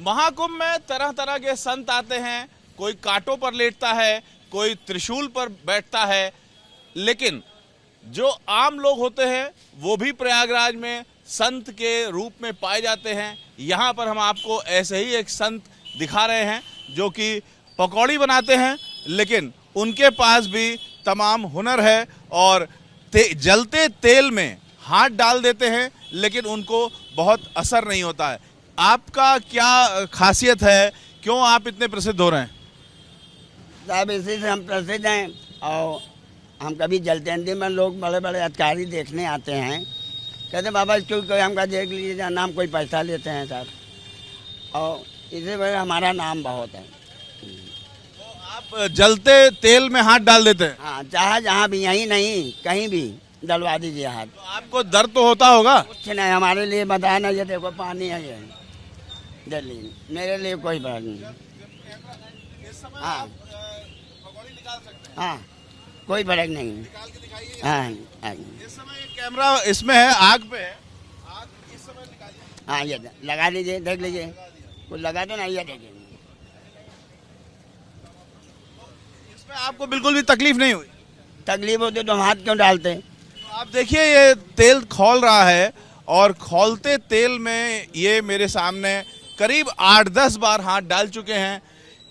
महाकुंभ में तरह तरह के संत आते हैं, कोई कांटों पर लेटता है, कोई त्रिशूल पर बैठता है, लेकिन जो आम लोग होते हैं वो भी प्रयागराज में संत के रूप में पाए जाते हैं। यहाँ पर हम आपको ऐसे ही एक संत दिखा रहे हैं जो कि पकौड़ी बनाते हैं, लेकिन उनके पास भी तमाम हुनर है और जलते तेल में हाथ डाल देते हैं, लेकिन उनको बहुत असर नहीं होता है। आपका क्या खासियत है, क्यों आप इतने प्रसिद्ध हो रहे हैं? साहब इसी से हम प्रसिद्ध हैं और हम कभी जलते में लोग बड़े बड़े अधिकारी देखने आते हैं, कहते बाबा इसको कोई हमका देख लीजिए, नाम कोई पैसा लेते हैं साहब, और इसी वजह हमारा नाम बहुत है। तो आप जलते तेल में हाथ डाल देते हैं? हाँ, चाहे जहाँ भी, यहीं नहीं कहीं भी डलवा दीजिए हाथ। तो आपको दर्द तो होता होगा? कुछ नहीं, हमारे लिए बताया ना, ये देखो पानी है, ये जल्दी मेरे लिए कोई बात नहीं। हाँ हाँ, कोई फर्क नहीं। हाँ इस समय ये कैमरा इसमें है, आग पे है, आग इस समय निकालिए। हाँ, ये लगा लीजिए, देख लीजिए, कुछ लगा दो ना, ये देखिए। इसमें आपको बिल्कुल भी तकलीफ नहीं हुई? तकलीफ होती तो हम हाथ क्यों डालते? तो आप देखिए ये तेल खौल रहा है और खौलते तेल में ये मेरे सामने करीब 8-10 बार हाथ डाल चुके हैं।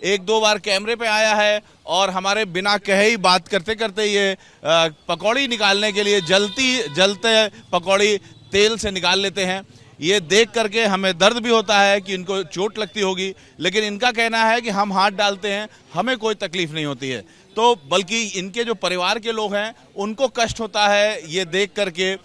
1-2 बार कैमरे पे आया है और हमारे बिना कहे ही बात करते करते ये पकौड़ी निकालने के लिए जलते पकौड़ी तेल से निकाल लेते हैं। ये देख करके हमें दर्द भी होता है कि इनको चोट लगती होगी, लेकिन इनका कहना है कि हम हाथ डालते हैं, हमें कोई तकलीफ नहीं होती है। तो बल्कि इनके जो परिवार के लोग हैं उनको कष्ट होता है ये देख करके।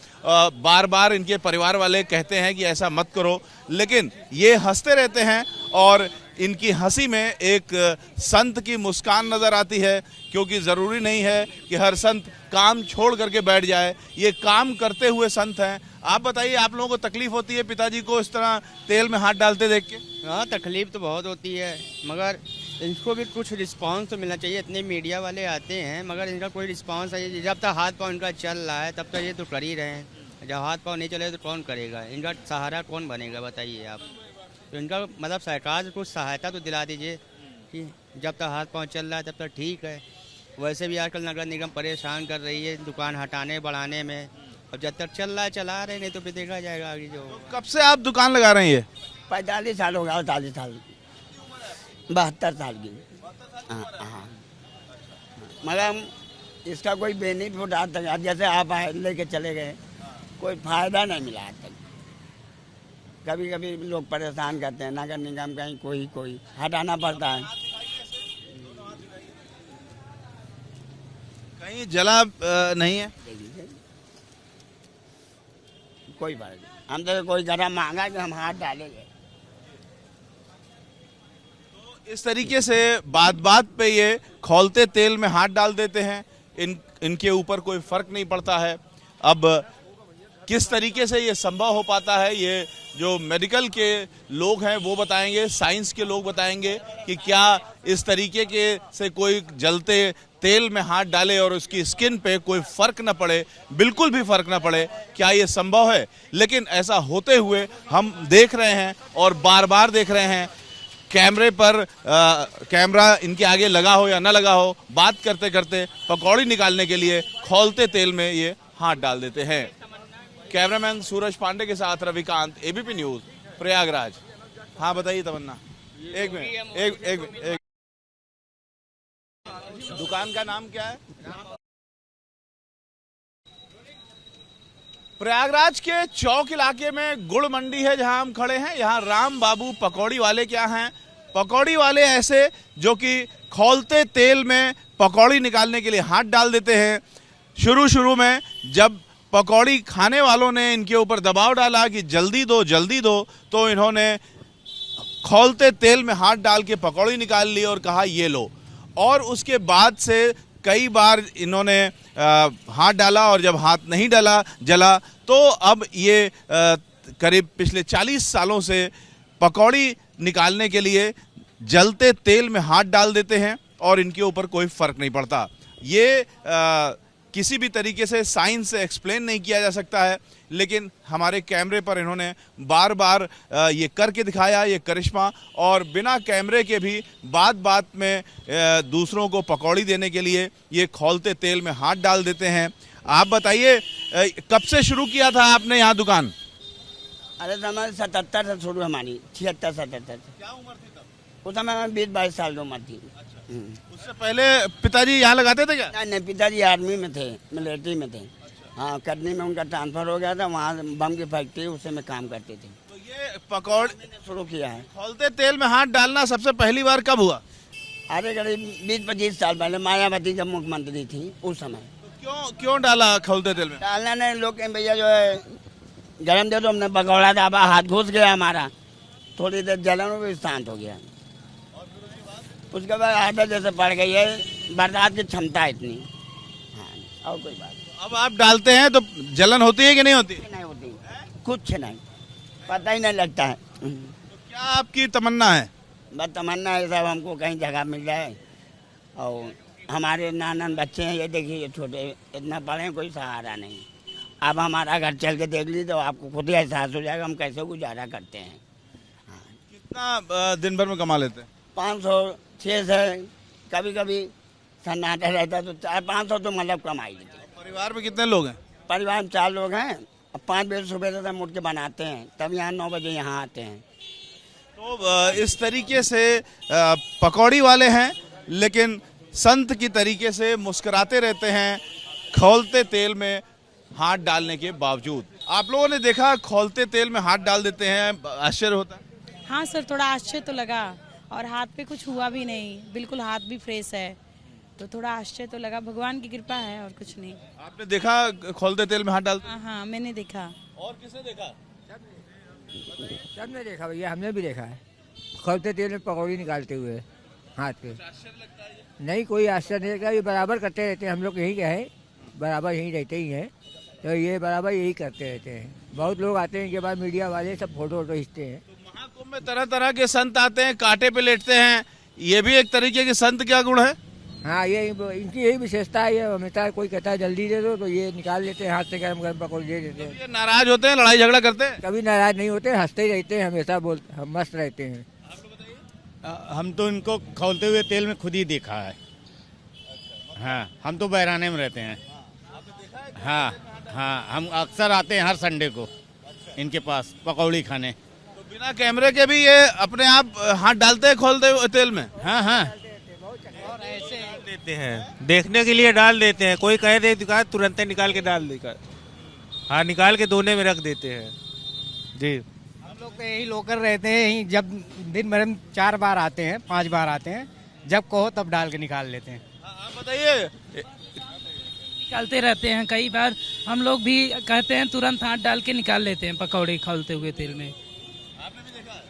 बार बार इनके परिवार वाले कहते हैं कि ऐसा मत करो, लेकिन ये हंसते रहते हैं और इनकी हंसी में एक संत की मुस्कान नजर आती है, क्योंकि ज़रूरी नहीं है कि हर संत काम छोड़ करके बैठ जाए, ये काम करते हुए संत हैं। आप बताइए, आप लोगों को तकलीफ होती है पिताजी को इस तरह तेल में हाथ डालते देख के? हाँ, तकलीफ तो बहुत होती है, मगर इनको भी कुछ रिस्पांस तो मिलना चाहिए। इतने मीडिया वाले आते हैं मगर इनका कोई रिस्पांस है? जब तक हाथ पाँव इनका चल रहा है तब तक ये तो कर ही रहे हैं, जब हाथ पाँव नहीं चले तो कौन करेगा? इनका सहारा कौन बनेगा बताइए आप? तो इनका मतलब सरकार से कुछ सहायता तो दिला दीजिए कि जब तक हाथ पाँव चल रहा है तब तक ठीक है। वैसे भी आजकल नगर निगम परेशान कर रही है दुकान हटाने बढ़ाने में, और जब तक चल रहा है चला रहे, नहीं तो फिर देखा जाएगा आगे जो। कब से आप दुकान लगा रहे हैं? ये 45 साल हो गया, 48 साल, 72 साल की। हाँ, मगर इसका कोई बेनिफिट आज तक, जैसे आप लेके चले गए, कोई फायदा नहीं मिला आज तक। कभी कभी लोग परेशान करते हैं, नगर निगम कहीं कोई हटाना पड़ता है। कहीं जला नहीं है? कोई बात नहीं, हम तो कोई गरम मांगा कि हम हाथ डालेंगे। तो इस तरीके से बात बात पे ये खौलते तेल में हाथ डाल देते हैं, इनके ऊपर कोई फर्क नहीं पड़ता है। अब किस तरीके से ये संभव हो पाता है, ये जो मेडिकल के लोग हैं वो बताएंगे, साइंस के लोग बताएंगे कि क्या इस तरीके के से कोई जलते तेल में हाथ डाले और उसकी स्किन पे कोई फर्क न पड़े, बिल्कुल भी फर्क न पड़े, क्या ये संभव है? लेकिन ऐसा होते हुए हम देख रहे हैं और बार बार देख रहे हैं। कैमरे पर कैमरा इनके आगे लगा हो या ना लगा हो, बात करते करते पकौड़ी निकालने के लिए खौलते तेल में ये हाथ डाल देते हैं। कैमरामैन सूरज पांडे के साथ रविकांत, एबीपी न्यूज, प्रयागराज। हाँ बताइए तमन्ना, एक मिनट, एक दुकान का नाम क्या है? प्रयागराज के चौक इलाके में गुड़ मंडी है जहां हम खड़े हैं। यहाँ राम बाबू पकौड़ी वाले क्या हैं? पकौड़ी वाले ऐसे जो कि खौलते तेल में पकौड़ी निकालने के लिए हाथ डाल देते हैं। शुरू में जब पकौड़ी खाने वालों ने इनके ऊपर दबाव डाला कि जल्दी दो, तो इन्होंने खौलते तेल में हाथ डाल के पकौड़ी निकाल ली और कहा ये लो। और उसके बाद से कई बार इन्होंने हाथ डाला और जब हाथ नहीं जला तो अब ये करीब पिछले 40 सालों से पकौड़ी निकालने के लिए जलते तेल में हाथ डाल देते हैं और इनके ऊपर कोई फर्क नहीं पड़ता। ये किसी भी तरीके से साइंस से एक्सप्लेन नहीं किया जा सकता है। लेकिन हमारे कैमरे पर इन्होंने बार बार ये करके दिखाया, ये करिश्मा, और बिना कैमरे के भी बात बात में दूसरों को पकौड़ी देने के लिए ये खौलते तेल में हाथ डाल देते हैं। आप बताइए, कब से शुरू किया था आपने यहाँ दुकान? अरे तो हमारे 77 से शुरू, हमारी 76-77 से। क्या उम्र थी तब? उस समय में 20-22 साल की उम्र थी। उससे पहले पिताजी यहाँ लगाते थे क्या? नहीं, पिताजी आर्मी में थे, मिलिट्री में थे। हाँ, कटनी में उनका ट्रांसफर हो गया था, वहाँ बम की फैक्ट्री, उससे में काम करते थे। तो ये पकौड़ी शुरू किया है। खौलते तेल में हाथ डालना सबसे पहली बार कब हुआ? अरे करीब 20-25 साल पहले, मायावती जब मुख्यमंत्री थी उस समय। तो क्यों डाला खौलते तेल में? डालना नहीं, लोग कहें भैया जो है गरम दे दो, हमने पकौड़ा दाबा, हाथ घुस गया हमारा, थोड़ी देर जलन भी शांत हो गया। उसके बाद आदत जैसे पड़ गई है, बर्दाश्त की क्षमता इतनी। हाँ, और कोई बात नहीं। अब आप डालते हैं तो जलन होती है कि नहीं होती? नहीं होती, कुछ नहीं, पता ही नहीं लगता है। तो क्या आपकी तमन्ना है? बस तमन्ना है साहब, हमको कहीं जगह मिल जाए। और हमारे नाना बच्चे हैं, ये देखिए, ये छोटे, इतना पढ़े हैं, कोई सहारा नहीं। अब हमारा घर चल के देख लीजिए तो आपको खुद ही एहसास हो जाएगा हम कैसे गुजारा करते हैं। कितना दिन भर में कमा लेते हैं? 500-600, कभी कभी सन्नाटा रहता तो 400-500 तो मतलब कमाई लेते हैं। परिवार में कितने लोग हैं? परिवार में 4 लोग हैं। 5 बजे सुबह तक उठ के बनाते हैं, तब यहाँ 9 बजे यहाँ आते हैं। तो इस तरीके से पकौड़ी वाले हैं, लेकिन संत की तरीके से मुस्कुराते रहते हैं खौलते तेल में हाथ डालने के बावजूद। आप लोगों ने देखा खौलते तेल में हाथ डाल देते हैं, आश्चर्य होता है? हाँ सर, थोड़ा आश्चर्य तो लगा, और हाथ पे कुछ हुआ भी नहीं, बिल्कुल हाथ भी फ्रेश है, तो थोड़ा आश्चर्य तो लगा। भगवान की कृपा है और कुछ नहीं। आपने देखा खौलते तेल में हाथ डालते? हाँ हाँ, मैंने देखा। और किसने देखा? सबने देखा भैया, हमने भी देखा है खौलते तेल में पकौड़ी निकालते हुए हाथ पे। नहीं, कोई आश्चर्य नहीं लगता, ये बराबर करते रहते हैं। हम लोग यहीं के हैं, बराबर यहीं रहते ही हैं, तो ये बराबर यही करते रहते हैं। बहुत लोग आते हैं इनके बाद, मीडिया वाले सब फोटो वोटो खींचते हैं। तो महाकुंभ में तरह तरह के संत आते हैं, कांटे पे लेटते हैं, ये भी एक तरीके के संत क्या गुण है? हाँ, ये इनकी यही विशेषता है। ये हमेशा कोई कहता है जल्दी दे दो तो ये निकाल लेते हैं हाथ से, गरम गरम पकौड़ी दे देते हैं। ये नाराज होते हैं, लड़ाई झगड़ा करते हैं? कभी नाराज नहीं होते, हंसते ही रहते हैं, हमेशा हम मस्त रहते हैं। हम तो इनको खौलते हुए तेल में खुद ही देखा है। हाँ, हम तो बहराने में रहते हैं। हाँ हाँ, हम अक्सर आते हैं हर संडे को इनके पास पकौड़ी खाने। तो बिना कैमरे के भी ये अपने आप हाथ डालते हैं खौलते हुए तेल में? हाँ हाँ, और ऐसे देते हैं, देखने के लिए डाल देते हैं। कोई कहे दे दुकान, तुरंत निकाल के डाल देकर, हाँ, निकाल के दोने में रख देते हैं जी। हम लोग तो यही लोकल रहते हैं, यहीं जब दिन भर में 4 बार आते हैं, 5 बार आते हैं, जब कहो तब डाल के निकाल लेते हैं। आप बताइए। निकालते रहते हैं, कई बार हम लोग भी कहते हैं तुरंत हाथ डाल के निकाल लेते हैं पकौड़ी खौलते हुए तेल में।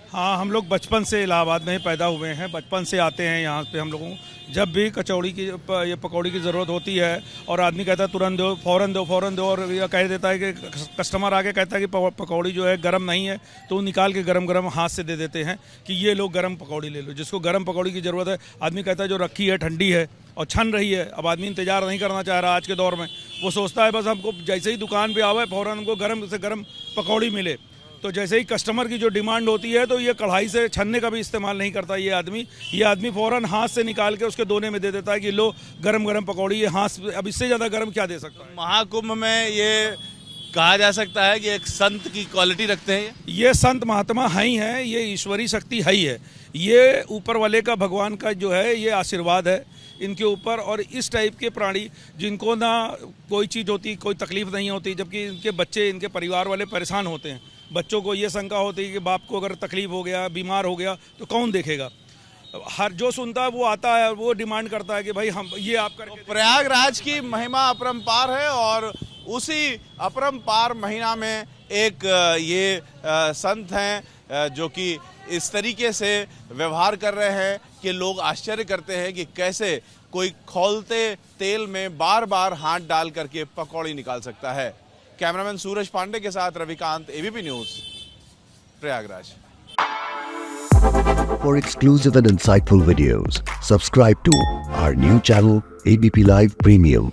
हाँ, हम लोग बचपन से इलाहाबाद में ही पैदा हुए हैं, बचपन से आते हैं यहाँ पे। हम लोगों को जब भी कचौड़ी की ये पकौड़ी की ज़रूरत होती है और आदमी कहता है तुरंत दो, फ़ौरन दो, फ़ौरन दो, और यह कह देता है कि कस्टमर आके कहता है कि पकौड़ी जो है गर्म नहीं है, तो निकाल के गरम गरम हाथ से दे देते हैं कि ये लो गर्म पकौड़ी ले लो। जिसको गर्म पकौड़ी की ज़रूरत है, आदमी कहता है जो रखी है ठंडी है और छन रही है। अब आदमी इंतज़ार नहीं करना चाह रहा आज के दौर में, वो सोचता है बस हमको जैसे ही दुकान पे आवे फ़ौरन हमको गर्म से गर्म पकौड़ी मिले। तो जैसे ही कस्टमर की जो डिमांड होती है, तो ये कढ़ाई से छन्ने का भी इस्तेमाल नहीं करता ये आदमी फ़ौरन हाथ से निकाल के उसके दोने में दे देता है कि लो गरम गरम पकौड़ी। ये हाथ से, अब इससे ज़्यादा गर्म क्या दे सकता है? महाकुंभ में ये कहा जा सकता है कि एक संत की क्वालिटी रखते हैं। ये संत महात्मा है ही हैं, ये ईश्वरी शक्ति है ही है, ये ऊपर वाले का, भगवान का जो है ये आशीर्वाद है इनके ऊपर। और इस टाइप के प्राणी जिनको ना कोई चीज़ होती, कोई तकलीफ नहीं होती, जबकि इनके बच्चे, इनके परिवार वाले परेशान होते हैं। बच्चों को ये शंका होती है कि बाप को अगर तकलीफ हो गया, बीमार हो गया, तो कौन देखेगा? हर जो सुनता है वो आता है, वो डिमांड करता है कि भाई हम ये आप करके। प्रयागराज की महिमा अपरंपार है, और उसी अपरंपार महीना में एक ये संत हैं जो कि इस तरीके से व्यवहार कर रहे हैं कि लोग आश्चर्य करते हैं कि कैसे कोई खौलते तेल में बार बार हाथ डाल करके पकौड़ी निकाल सकता है। कैमरामैन सूरज पांडे के साथ Ravikant, ABP news, Prayagraj. For exclusive and insightful videos, subscribe to our new channel ABP Live Premium.